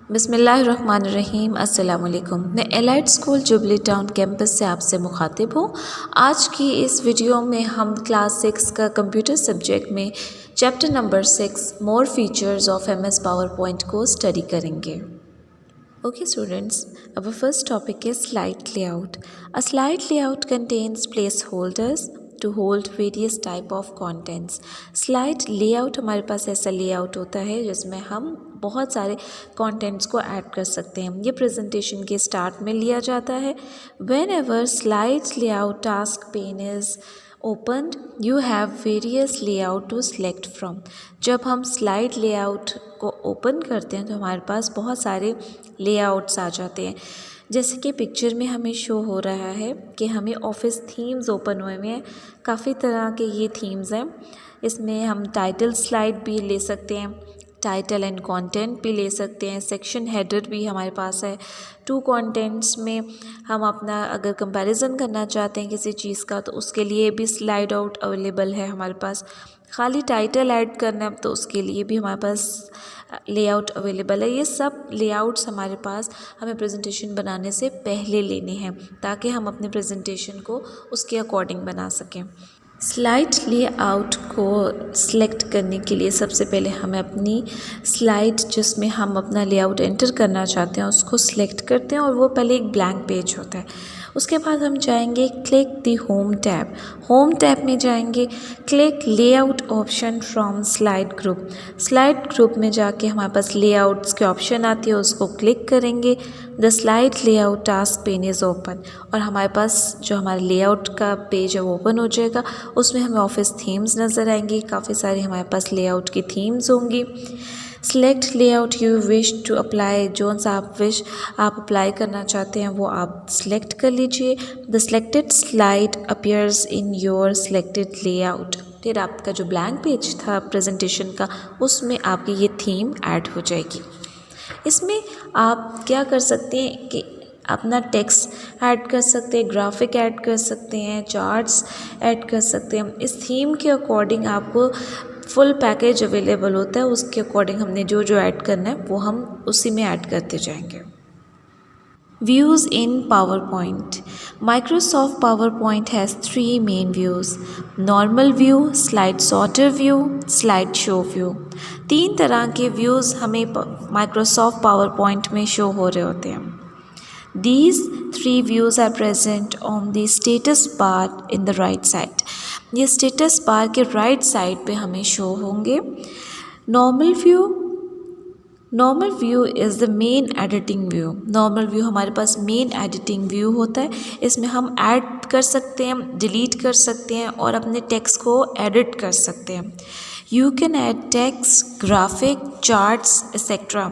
बिस्मिल्लाहिर्रहमानिर्रहीम। अस्सलाम वालेकुम। मैं एलाइट स्कूल जुबली टाउन कैंपस से आपसे मुखातिब हूँ। आज की इस वीडियो में हम क्लास 6 का कंप्यूटर सब्जेक्ट में chapter number 6 more features of MS power point को स्टडी करेंगे। Okay students, our first topic is slide layout. A slide layout contains placeholders to hold various type of contents. Slide layout हमारे पास ऐसा layout होता है जिसमें हम बहुत सारे contents को ऐड कर सकते हैं। ये प्रेजेंटेशन के स्टार्ट में लिया जाता है। Whenever slide layout task pane is opened, you have various layout to select from. जब हम स्लाइड लेआउट को ओपन करते हैं तो हमारे पास बहुत सारे लेआउट्स आ जाते हैं। जैसे कि पिक्चर में हमें शो हो रहा है कि हमें ऑफिस थीम्स ओपन हुए हैं। काफ़ी तरह के ये थीम्स हैं। इसमें हम टाइटल स्लाइड भी ले सकते हैं, टाइटल एंड कंटेंट भी ले सकते हैं, सेक्शन हेडर भी हमारे पास है। 2 कंटेंट्स में हम अपना अगर कंपैरिजन करना चाहते हैं किसी चीज़ का तो उसके लिए भी स्लाइड आउट अवेलेबल है हमारे पास। खाली टाइटल ऐड करना है तो उसके लिए भी हमारे पास लेआउट अवेलेबल है। ये सब लेआउट्स हमारे पास हमें प्रेजेंटेशन बनाने से पहले लेने हैं ताकि हम अपने प्रेजेंटेशन को उसके अकॉर्डिंग बना सकें। स्लाइड लेआउट को सिलेक्ट करने के लिए सबसे पहले हमें अपनी स्लाइड जिसमें हम अपना लेआउट एंटर करना चाहते हैं उसको सिलेक्ट करते हैं और वो पहले एक ब्लैंक पेज होता है। उसके बाद हम जाएंगे click the home tab. Home tab में जाएंगे, click layout option from slide group. Slide group में जाके हमारे पास लेआउट्स के ऑप्शन आती है, उसको क्लिक करेंगे। The slide layout task pen is open और हमारे पास जो हमारे लेआउट का पेज है वो ओपन हो जाएगा। उसमें हमें ऑफिस थीम्स नज़र आएंगी, काफ़ी सारी हमारे पास लेआउट की थीम्स होंगी। Select layout you wish to apply, जो सा आप अप्लाई करना चाहते हैं वो आप सिलेक्ट कर लीजिए। The selected slide appears in your selected layout. फिर आपका जो ब्लैंक पेज था प्रेजेंटेशन का उसमें आपकी ये थीम ऐड हो जाएगी। इसमें आप क्या कर सकते हैं कि अपना टेक्स्ट ऐड कर सकते हैं, ग्राफिक ऐड कर सकते हैं, चार्ट्स ऐड कर सकते हैं। इस थीम के अकॉर्डिंग आपको फुल पैकेज अवेलेबल होता है, उसके अकॉर्डिंग हमने जो जो ऐड करना है वो हम उसी में ऐड करते जाएंगे। Views in power point. Microsoft power point has 3 main views: normal view, slide sorter view, slide show view. 3 तरह के व्यूज़ हमें माइक्रोसॉफ्ट पावर पॉइंट में शो हो रहे होते हैं। These 3 views are present on the status bar in the right side. ये status bar के राइट साइड पे हमें शो होंगे। Normal view is the main editing view. Normal view हमारे पास मेन एडिटिंग व्यू होता है। इसमें हम ऐड कर सकते हैं, डिलीट कर सकते हैं और अपने टेक्स्ट को एडिट कर सकते हैं। You can add text, graphic, charts etcetera.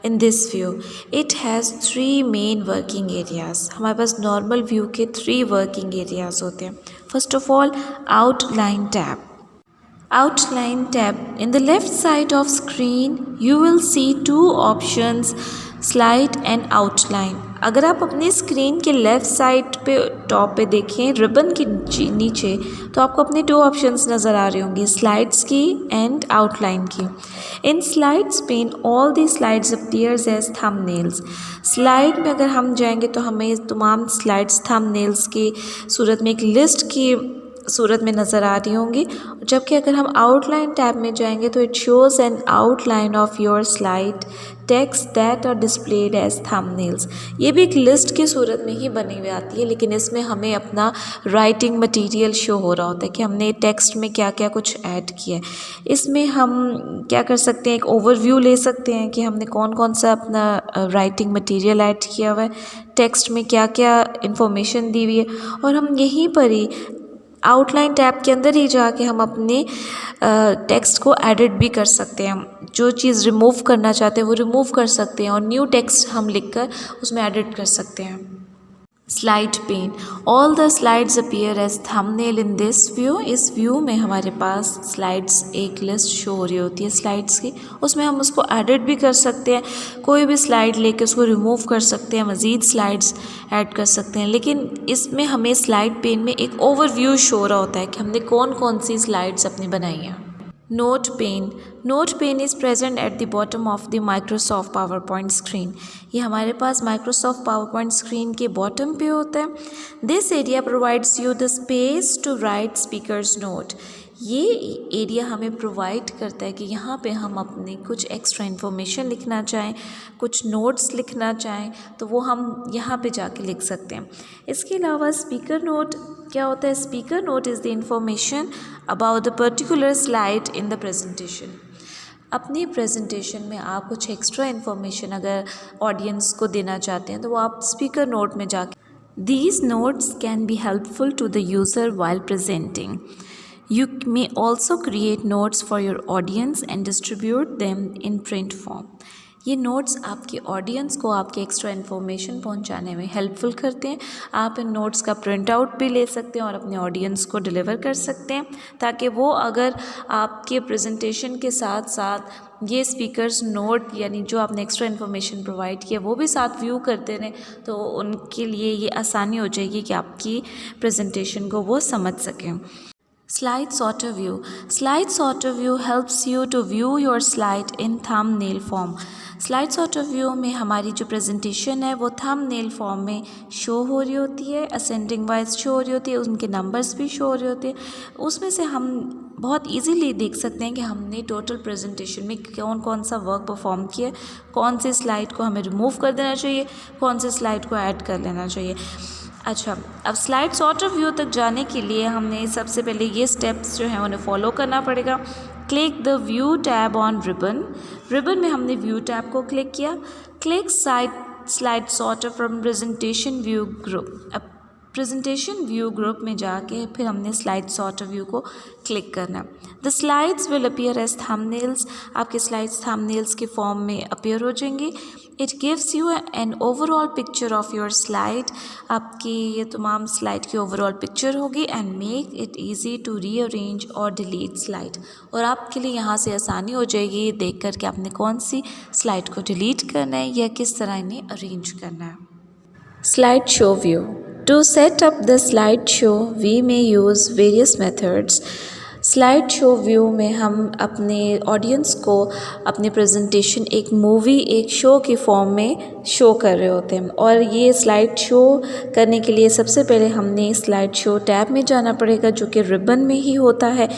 In this view, it has 3 main working areas. हमारे पास नॉर्मल व्यू के 3 वर्किंग एरियाज होते हैं। First of all, outline tab. Outline tab. In the left side of screen, you will see 2 options, slide and outline. अगर आप अपनी screen के left side पे top पे देखें रिबन के नीचे तो आपको अपने 2 ऑप्शंस नज़र आ रही होंगी, स्लाइड्स की एंड आउटलाइन की। In slides pane all the slides appears as thumbnails. Slide में अगर हम जाएंगे तो हमें तमाम स्लाइड्स थंबनेल्स की सूरत में एक लिस्ट की सूरत में नज़र आ रही होंगी। जबकि अगर हम आउटलाइन टैब में जाएंगे तो it shows an outline of your slide text that are displayed as thumbnails. ये भी एक लिस्ट की सूरत में ही बनी हुई आती है, लेकिन इसमें हमें अपना राइटिंग मटेरियल शो हो रहा होता है कि हमने टेक्स्ट में क्या क्या कुछ ऐड किया है। इसमें हम क्या कर सकते हैं, एक ओवरव्यू ले सकते हैं कि हमने कौन कौन सा अपना राइटिंग मटेरियल ऐड किया हुआ है, टेक्स्ट में क्या क्या इन्फॉर्मेशन दी हुई है, और हम यहीं पर ही आउटलाइन टैब के अंदर ही जाके हम अपने टेक्स्ट को एडिट भी कर सकते हैं। जो चीज़ रिमूव करना चाहते हैं वो रिमूव कर सकते हैं और न्यू टेक्स्ट हम लिखकर उसमें एडिट कर सकते हैं। Slide pane. All the slides appear as thumbnail in this view. इस व्यू में हमारे पास स्लाइड्स एक लिस्ट शो हो रही होती है स्लाइड्स की, उसमें हम उसको एडिट भी कर सकते हैं, कोई भी स्लाइड लेके उसको रिमूव कर सकते हैं, मज़ीद स्लाइड्स ऐड कर सकते हैं। लेकिन इसमें हमें स्लाइड पेन में एक ओवरव्यू शो हो रहा होता है कि हमने कौन कौन सी स्लाइड्स अपनी बनाई हैं। Note pane. Note pane is present at the bottom of the Microsoft PowerPoint screen. ये हमारे पास Microsoft PowerPoint screen के bottom पे होता है. This area provides you the space to write speaker's note. ये एरिया हमें प्रोवाइड करता है कि यहाँ पे हम अपने कुछ एक्स्ट्रा इन्फॉर्मेशन लिखना चाहें, कुछ नोट्स लिखना चाहें तो वो हम यहाँ पे जाके लिख सकते हैं. इसके अलावा स्पीकर नोट क्या होता है? Speaker note is the information about the particular slide in the presentation. अपनी प्रेजेंटेशन में आप कुछ एक्स्ट्रा इन्फॉर्मेशन अगर ऑडियंस को देना चाहते हैं तो वो आप स्पीकर नोट में जाके. These notes can be helpful to the user while presenting. You may also create notes for your audience and distribute them in print form. ये नोट्स आपके ऑडियंस को आपके एक्स्ट्रा इन्फॉर्मेशन पहुंचाने में हेल्पफुल करते हैं. आप इन नोट्स का प्रिंट आउट भी ले सकते हैं और अपने ऑडियंस को डिलीवर कर सकते हैं ताकि वो अगर आपके प्रेजेंटेशन के साथ साथ ये स्पीकर्स नोट यानी जो आपने एक्स्ट्रा इन्फॉर्मेशन प्रोवाइड किया वो भी साथ व्यू करते रहें तो उनके लिए ये आसानी हो जाएगी कि आपकी प्रेजेंटेशन को वो समझ सकें. Slide sorter view. Slide sorter view helps you to view your slide in thumbnail form. Slide sorter view में हमारी जो प्रेजेंटेशन है वो थंबनेल फॉर्म में शो हो रही होती है, असेंडिंग वाइज शो हो रही होती है, उनके नंबर्स भी शो हो रहे होते हैं. उसमें से हम बहुत इजीली देख सकते हैं कि हमने टोटल प्रेजेंटेशन में कौन कौन सा वर्क परफॉर्म किया है, कौन सी स्लाइड को हमें रिमूव कर देना चाहिए, कौन सी स्लाइड को ऐड कर लेना चाहिए. अच्छा, अब स्लाइड सॉर्टर व्यू तक जाने के लिए हमने सबसे पहले ये स्टेप्स जो हैं उन्हें फॉलो करना पड़ेगा. Click the view tab on ribbon. Ribbon में हमने व्यू टैब को क्लिक किया. Click slide sorter from presentation view group. अब प्रेजेंटेशन व्यू ग्रुप में जाके फिर हमने स्लाइड सॉर्टर व्यू को क्लिक करना. The slides will appear as thumbnails. आपके स्लाइड्स थंबनेल्स के फॉर्म में अपीयर हो जाएंगी. It gives you an overall picture of your slide. आपकी ये तमाम स्लाइड की ओवरऑल पिक्चर होगी and make it easy to rearrange और डिलीट स्लाइड. और आपके लिए यहाँ से आसानी हो जाएगी देख कर कि आपने कौन सी स्लाइड को डिलीट करना है या किस तरह इन्हें अरेंज करना है. Slide show view. To set up the slideshow, we may use various methods. Slide show view में हम अपने ऑडियंस को अपनी प्रेजेंटेशन एक मूवी एक शो के फॉर्म में शो कर रहे होते हैं और ये स्लाइड शो करने के लिए सबसे पहले हमने स्लाइड शो टैब में जाना पड़ेगा जो कि रिबन में ही होता है.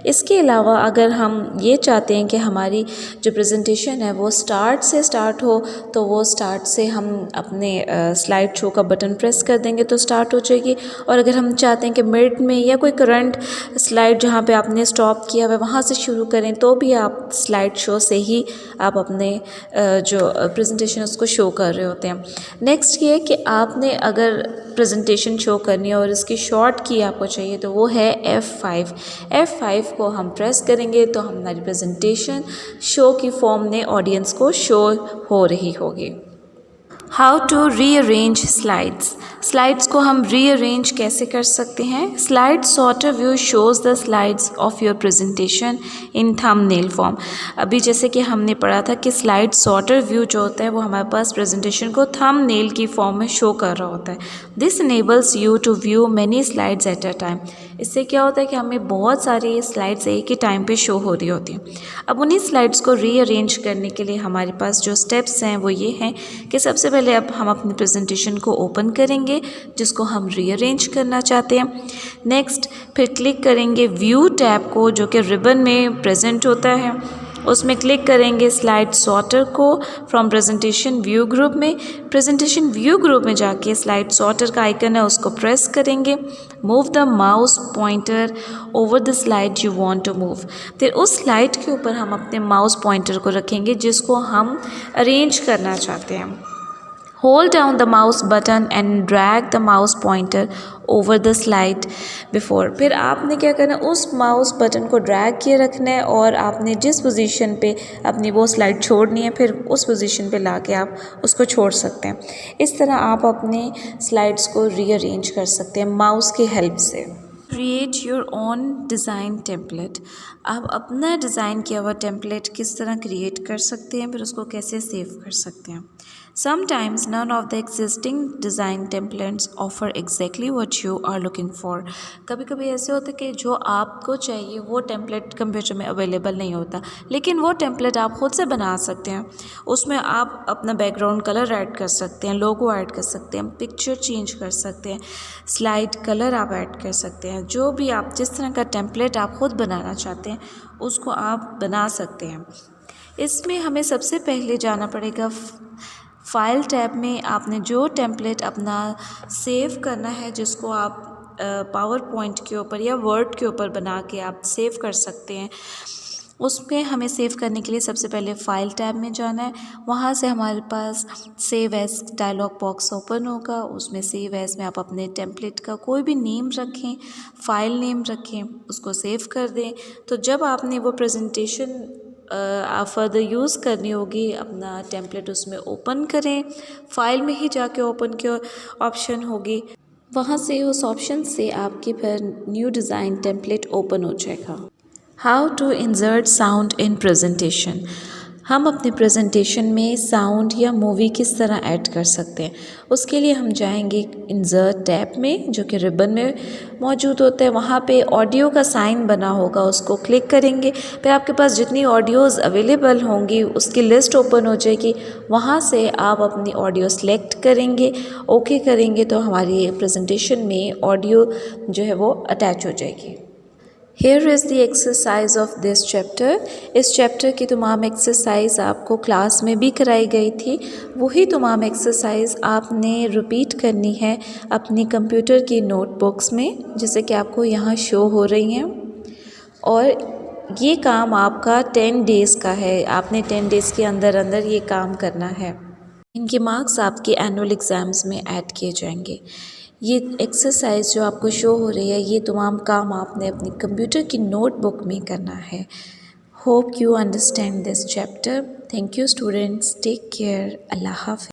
इसके अलावा अगर हम ये चाहते हैं कि हमारी जो प्रेजेंटेशन है वो स्टार्ट से स्टार्ट हो तो वो स्टार्ट से हम अपने स्लाइड शो का बटन प्रेस कर देंगे तो स्टार्ट हो जाएगी. और अगर हम चाहते हैं कि मिड में या कोई करंट स्लाइड जहाँ पे आपने स्टॉप किया हुआ वहाँ से शुरू करें तो भी आप स्लाइड शो से ही आप अपने जो प्रेजेंटेशन उसको शो कर रहे होते हैं. नेक्स्ट ये कि आपने अगर प्रेजेंटेशन शो करनी है और इसकी शॉर्ट की आपको चाहिए तो वो है F5. F5 को हम प्रेस करेंगे तो हमारी प्रेजेंटेशन शो की फॉर्म में ऑडियंस को शो हो रही होगी. How to rearrange slides. Slides को हम रीअरेंज कैसे कर सकते हैं? Slide sorter view shows the slides of your presentation in thumbnail form. अभी जैसे कि हमने पढ़ा था कि स्लाइड सॉर्टर व्यू जो होता है वो हमारे पास प्रेजेंटेशन को थंबनेल की फॉर्म में शो कर रहा होता है. This enables you to view many slides at a time. इससे क्या होता है कि हमें बहुत सारी स्लाइड्स एक ही टाइम पे शो हो रही होती हैं. अब उन्हीं स्लाइड्स को रीअरेंज करने के लिए हमारे पास जो स्टेप्स हैं वो ये हैं कि सबसे पहले अब हम अपनी प्रेजेंटेशन को ओपन करेंगे जिसको हम रीअरेंज करना चाहते हैं. नेक्स्ट फिर क्लिक करेंगे व्यू टैब को जो कि रिबन में प्रेजेंट होता है. उसमें क्लिक करेंगे स्लाइड सॉर्टर को फ्रॉम प्रेजेंटेशन व्यू ग्रुप में. प्रेजेंटेशन व्यू ग्रुप में जाके स्लाइड सॉर्टर का आइकन है उसको प्रेस करेंगे. Move the mouse pointer over the slide you want to move. फिर उस स्लाइड के ऊपर हम अपने माउस पॉइंटर को रखेंगे जिसको हम अरेंज करना चाहते हैं. Hold down the mouse button and drag the mouse pointer over the slide before. फिर आपने क्या करना है उस माउस बटन को ड्रैग किए रखना है और आपने जिस पोजीशन पे अपनी वो स्लाइड छोड़नी है फिर उस पोजीशन पे लाके आप उसको छोड़ सकते हैं. इस तरह आप अपने स्लाइड्स को रीअरेंज कर सकते हैं माउस की हेल्प से. Create your own design template. आप अपना डिज़ाइन किया हुआ टेम्पलेट किस तरह क्रिएट कर सकते हैं, फिर उसको कैसे सेव कर सकते हैं। Sometimes none of the existing design templates offer exactly what you are looking for। कभी कभी ऐसे होता है कि जो आपको चाहिए वो टेम्पलेट कंप्यूटर में अवेलेबल नहीं होता, लेकिन वो टेम्पलेट आप खुद से बना सकते हैं। उसमें आप अपना बैकग्राउंड कलर ऐड कर सकते हैं, लोगो ऐड कर सकते हैं, पिक्चर चेंज कर सकते हैं, स्लाइड कलर आप ऐड कर सकते हैं। जो भी आप जिस तरह का टेम्पलेट आप खुद बनाना चाहते हैं उसको आप बना सकते हैं। इसमें हमें सबसे पहले जाना पड़ेगा फाइल टैब में। आपने जो टेम्पलेट अपना सेव करना है, जिसको आप पावर पॉइंट के ऊपर या वर्ड के ऊपर बना के आप सेव कर सकते हैं, उसमें हमें सेव करने के लिए सबसे पहले फ़ाइल टैब में जाना है। वहाँ से हमारे पास save as dialog box open होगा। उसमें सेव एज़ में आप अपने टेम्पलेट का कोई भी नेम रखें, फ़ाइल नेम रखें, उसको सेव कर दें। तो जब आपने वो प्रेजेंटेशन आप फर्दर यूज़ करनी होगी, अपना टेम्पलेट उसमें ओपन करें। फ़ाइल में ही जाके ओपन की ऑप्शन होगी, वहाँ से उस ऑप्शन से आपके फिर न्यू डिज़ाइन टेम्पलेट ओपन हो जाएगा। How to insert sound in presentation. हम अपने प्रेजेंटेशन में साउंड या मूवी किस तरह ऐड कर सकते हैं, उसके लिए हम जाएंगे इंसर्ट टैब में, जो कि रिबन में मौजूद होता है। वहाँ पे ऑडियो का साइन बना होगा, उसको क्लिक करेंगे। फिर आपके पास जितनी ऑडियोज़ अवेलेबल होंगी उसकी लिस्ट ओपन हो जाएगी। वहाँ से आप अपनी ऑडियो सेलेक्ट करेंगे, ओके करेंगे, तो हमारी प्रेजेंटेशन में ऑडियो जो है वो अटैच हो जाएगी। Here is the exercise of this chapter. इस चैप्टर की तमाम एक्सरसाइज आपको क्लास में भी कराई गई थी। वही तमाम एक्सरसाइज आपने रिपीट करनी है अपनी कंप्यूटर की नोटबुक्स में, जैसे कि आपको यहाँ शो हो रही हैं। और ये काम आपका 10 डेज़ का है। आपने 10 डेज़ के अंदर अंदर ये काम करना है। इनके मार्क्स आपके एनुअल एग्ज़ाम्स में ऐड किए जाएंगे। ये एक्सरसाइज जो आपको शो हो रही है, ये तमाम काम आपने अपनी कंप्यूटर की नोटबुक में करना है। Hope you understand this chapter. Thank you students, take care, अल्लाह हाफ़िज़।